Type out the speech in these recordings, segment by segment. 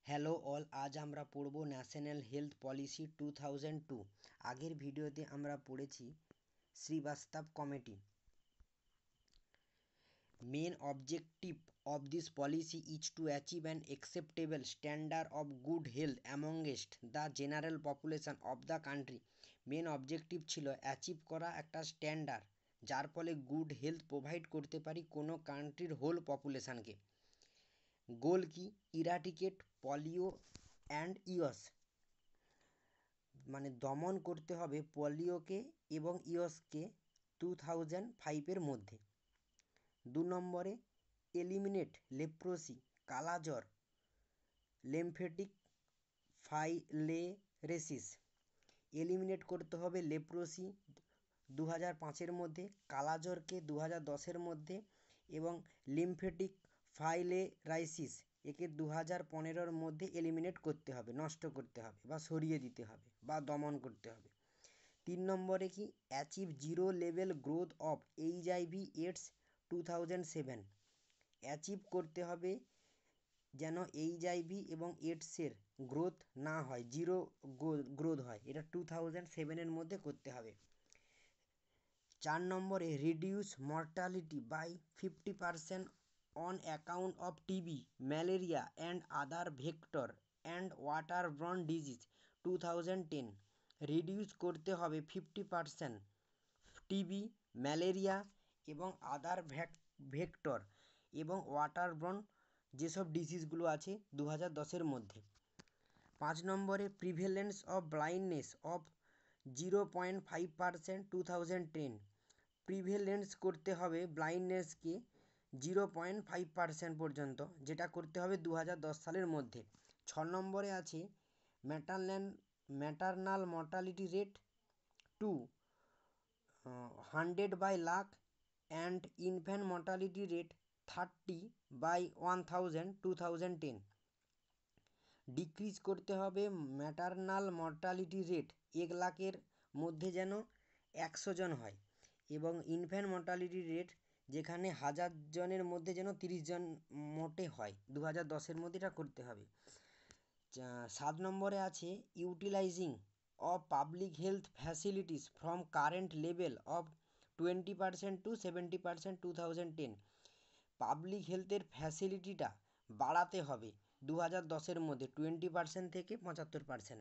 Hello all, আজ আমরা পড়ব ন্যাশনাল হেলথ পলিসি 2002। আগের ভিডিওতে আমরা পড়েছি Srivastava committee. Main objective of this policy is to achieve an acceptable standard of good health amongst the general population of the country. Main objective ছিল achieve করা একটা স্ট্যান্ডার্ড যার ফলে গুড হেলথ প্রোভাইড করতে পারি কোনো কান্ট্রির হোল পপুলেশনকে। গোল কি? ইরাডিকেট পলিও অ্যান্ড ইয়স, মানে দমন করতে হবে পোলিওকে এবং ইয়সকে 2005-এর মধ্যে। 2 নম্বরে এলিমিনেট লেপ্রোসি, কালাজ্বর, লিম্ফ্যাটিক ফাইলেরেসিস। এলিমিনেট করতে হবে লেপ্রোসি 2005-এর মধ্যে, কালাজ্বরকে 2010-এর মধ্যে এবং লিম্ফ্যাটিক ফাইলেরাইসিস একে 2015-এর মধ্যে এলিমিনেট করতে হবে, নষ্ট করতে হবে বা সরিয়ে দিতে হবে বা দমন করতে হবে। 3 নম্বরে কি? Achieve zero level growth of HIV AIDS 2007। Achieve করতে হবে যেন HIV এবং এডসের গ্রোথ না হয়, জিরো গ্রোথ হয়, এটা 2007-এর মধ্যে করতে হবে। 4 নম্বরে reduce mortality by 50% on account of TB, malaria and other vector and waterborne disease 2010। Reduce করতে হবে 50% টিবি, ম্যালেরিয়া এবং আদার ভেক্টর এবং ওয়াটারবর্ন যেসব ডিজিজগুলো আছে 2010-এর মধ্যে। 5 নম্বরে prevalence of blindness of 0.5% 2010। Prevalence করতে হবে ব্লাইন্ডনেসকে 0.5% পর্যন্ত, যেটা করতে হবে 2010 সালের মধ্যে। 6 নম্বরে আছে maternal mortality rate 200/1,00,000 and infant mortality rate 30/1000 2010। Decrease করতে হবে ম্যাটারনাল মর্টালিটি রেট 1,00,000-এর মধ্যে যেন 100 জন হয়, এবং ইনফ্যান্ট মর্টালিটি রেট যেখানে 1000 জনের মধ্যে যেন 30 জন মোটে হয়, 2010-এর মধ্যে এটা করতে হবে। 7 নম্বরে আছে utilizing of public health facilities from current level of 20% to 70% 2010। Public হেলথের ফ্যাসিলিটিটা বাড়াতে হবে 2010-এর মধ্যে 20% থেকে 75%।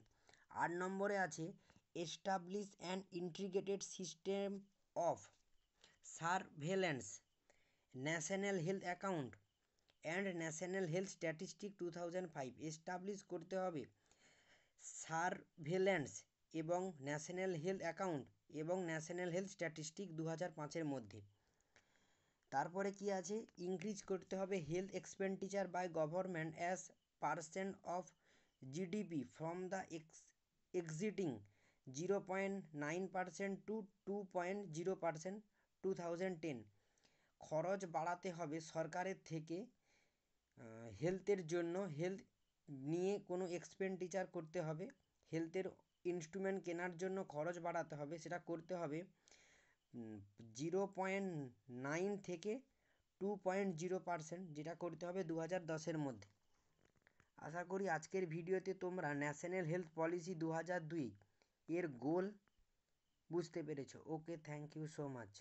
8 নম্বরে আছে establish an integrated system of surveillance, national health account and national health statistic 2005। Establish করতে হবে সার্ভেলেন্স এবং ন্যাশনাল হেলথ অ্যাকাউন্ট এবং ন্যাশনাল হেলথ স্ট্যাটিস্টিক 2005-এর মধ্যে। তারপরে কি আছে? ইনক্রিজ করতে হবে health expenditure by government as percent of GDP from the exiting 0.9% to 2.0% 2010। খরচ বাড়াতে হবে সরকারের থেকে হেলথের জন্য, হেলথ নিয়ে কোনো এক্সপেন্ডিচার করতে হবে, হেলথের ইনস্ট্রুমেন্ট কেনার জন্য খরচ বাড়াতে হবে, সেটা করতে হবে 0.9 থেকে 2.0%, যেটা করতে হবে 2010-এর মধ্যে। আশা করি আজকের ভিডিওতে তোমরা ন্যাশনাল হেলথ পলিসি 2002 এর গোল বুঝতে পেরেছো। ওকে, থ্যাংক ইউ সো মাচ।